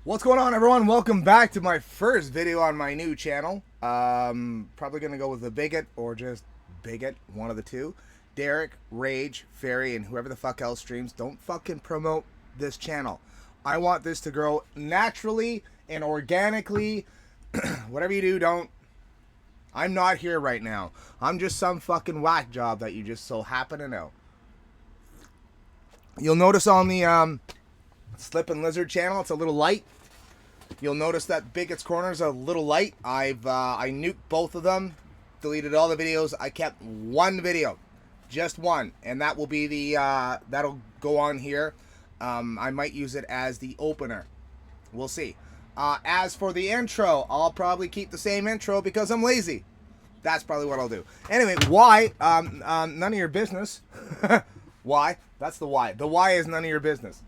What's going on, everyone? Welcome back to my first video on my new channel. Probably gonna go with the Bigot or just Bigot, one of the two. Derek, Rage, Fairy, and whoever the fuck else streams, don't fucking promote this channel. I want this to grow naturally and organically. Whatever you do, don't. I'm not here right now. I'm just some fucking whack job that you just so happen to know. You'll notice on the Slip and Lizard channel, it's a little light. You'll notice that Bigot's Corner is a little light. I nuked both of them, deleted all the videos. I kept one video, just one, and that will be the that'll go on here. I might use it as the opener. We'll see. As for the intro, I'll probably keep the same intro because I'm lazy. That's probably what I'll do. Anyway, why? None of your business. Why? That's the why. The why is none of your business.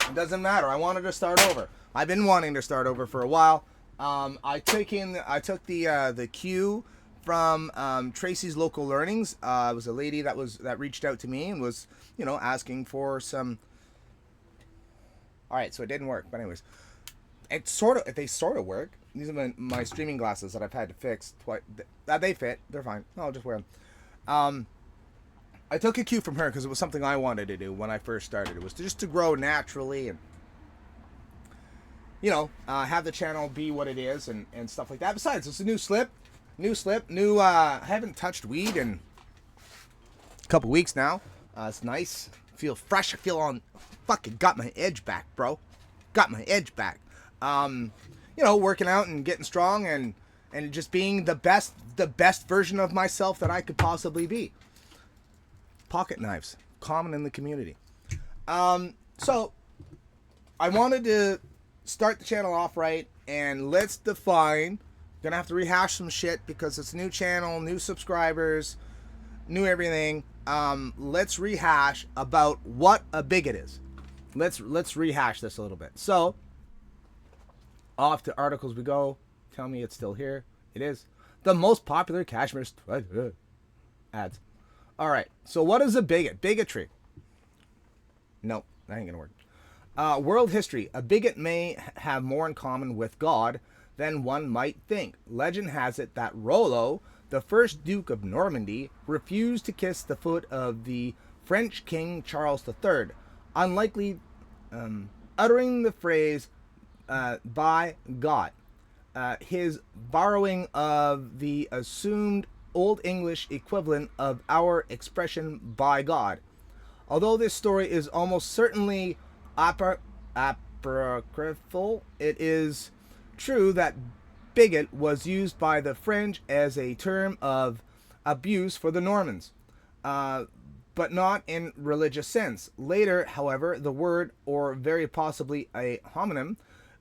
It doesn't matter. I wanted to start over. I've been wanting to start over for a while. I took the cue from Tracy's Local Learnings. It was a lady that reached out to me and was, asking for some. All right, so it didn't work, but anyways, they sort of work. These are my streaming glasses that I've had to fix twice. They fit. They're fine. I'll just wear them. I took a cue from her because it was something I wanted to do when I first started. It was just to grow naturally and, have the channel be what it is and stuff like that. Besides, it's a new slip. I haven't touched weed in a couple weeks now. It's nice. I feel fresh. I feel fucking got my edge back, bro. Got my edge back. Working out and getting strong and just being the best version of myself that I could possibly be. Pocket knives, common in the community. So I wanted to start the channel off right, and let's define. Gonna have to rehash some shit because it's a new channel, new subscribers, new everything. Let's rehash about what a bigot is. Let's rehash this a little bit. So off to articles we go. Tell me it's still here. It is. The most popular cashmere ads. All right, so what is a bigot? Bigotry. Nope, that ain't gonna work. World history. A bigot may have more in common with God than one might think. Legend has it that Rollo, the first Duke of Normandy, refused to kiss the foot of the French King Charles III, unlikely uttering the phrase by God. His borrowing of the assumed Old English equivalent of our expression by God. Although this story is almost certainly apocryphal, it is true that bigot was used by the French as a term of abuse for the Normans, but not in religious sense. Later, however, the word, or very possibly a homonym,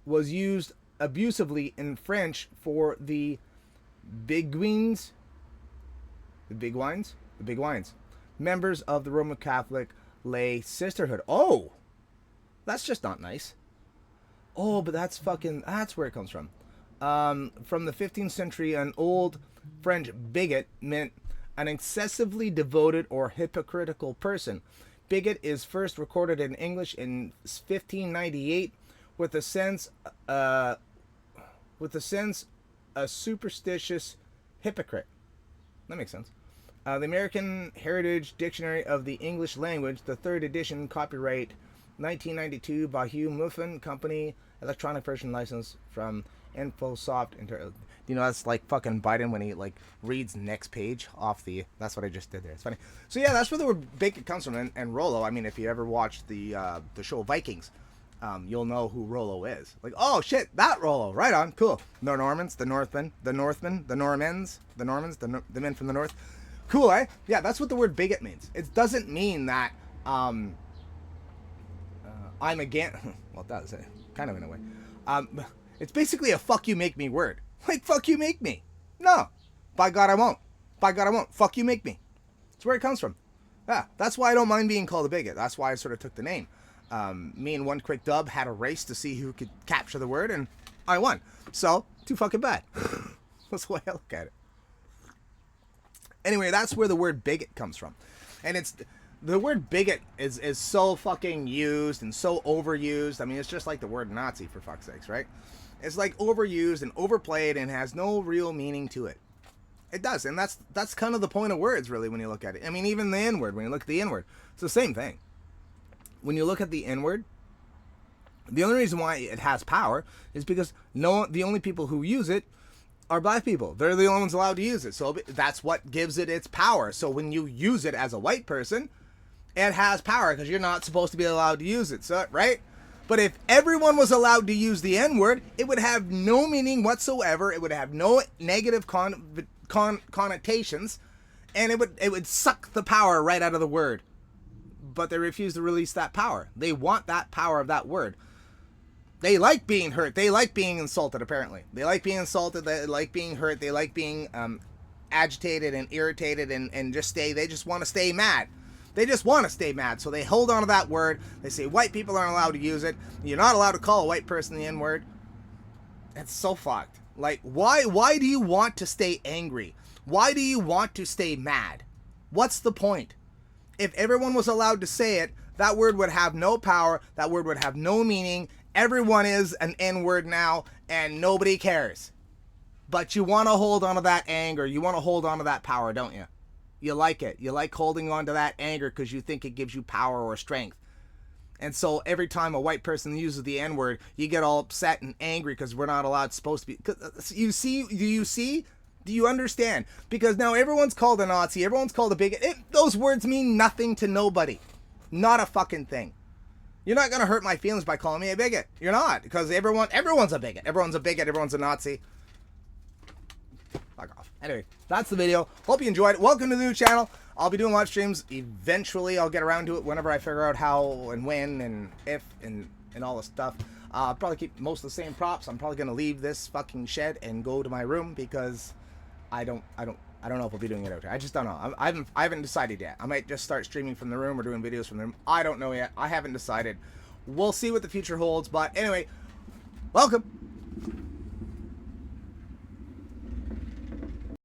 was used abusively in French for the Beguines, members of the Roman Catholic lay sisterhood. Oh, that's just not nice. Oh, but that's where it comes from. From the 15th century, an old French bigot meant an excessively devoted or hypocritical person. Bigot is first recorded in English in 1598 with a sense a superstitious hypocrite. That makes sense. The American Heritage Dictionary of the English Language, the third edition, copyright 1992 by Hugh Muffin Company, electronic version license from Infosoft. That's like fucking Biden when he reads next page off the. That's what I just did there. It's funny. So yeah, that's where the word bigot comes from. And Rollo. I mean, if you ever watched the show Vikings, you'll know who Rollo is. Oh shit, that Rollo. Right on, cool. The Normans, the Northmen, the Normans, the Normans, the men from the North. Cool, eh? Yeah, that's what the word bigot means. It doesn't mean that I'm against. Well, it does, kind of in a way. It's basically a "fuck you, make me" word. Fuck you, make me. No, by God, I won't. By God, I won't. Fuck you, make me. That's where it comes from. Yeah, that's why I don't mind being called a bigot. That's why I sort of took the name. Me and One Quick Dub had a race to see who could capture the word, and I won. So, too fucking bad. That's the way I look at it. Anyway, that's where the word bigot comes from. And it's the word bigot is so fucking used and so overused. I mean, it's just like the word Nazi, for fuck's sakes, right? It's like overused and overplayed and has no real meaning to it. It does, and that's kind of the point of words, really, when you look at it. I mean, even the N-word, when you look at the N-word, it's the same thing. When you look at the N-word, the only reason why it has power is because the only people who use it are black people. They're the only ones allowed to use it. So that's what gives it its power. So when you use it as a white person, it has power because you're not supposed to be allowed to use it. So, right? But if everyone was allowed to use the N-word, it would have no meaning whatsoever. It would have no negative connotations, and it would suck the power right out of the word. But they refuse to release that power. They want that power of that word. They like being hurt. They like being insulted, apparently. They like being insulted. They like being hurt. They like being agitated and irritated and they just want to stay mad. They just want to stay mad. So they hold on to that word. They say white people aren't allowed to use it. You're not allowed to call a white person the N-word. That's so fucked. Like, why do you want to stay angry? Why do you want to stay mad? What's the point? If everyone was allowed to say it, that word would have no power. That word would have no meaning. Everyone is an N-word now, and nobody cares. But you want to hold on to that anger. You want to hold on to that power, don't you? You like it. You like holding on to that anger because you think it gives you power or strength. And so every time a white person uses the N-word, you get all upset and angry because we're not allowed, supposed to be. You see? Do you see? Do you understand? Because now everyone's called a Nazi. Everyone's called a bigot. Those words mean nothing to nobody. Not a fucking thing. You're not going to hurt my feelings by calling me a bigot. You're not. Because everyone's a bigot. Everyone's a bigot. Everyone's a Nazi. Fuck off. Anyway, that's the video. Hope you enjoyed it. Welcome to the new channel. I'll be doing live streams. Eventually, I'll get around to it whenever I figure out how and when and if and all this stuff. I'll probably keep most of the same props. I'm probably going to leave this fucking shed and go to my room because I don't know if I'll be doing it out here. I just don't know. I haven't decided yet. I might just start streaming from the room or doing videos from the room. I don't know yet. I haven't decided. We'll see what the future holds. But anyway, welcome.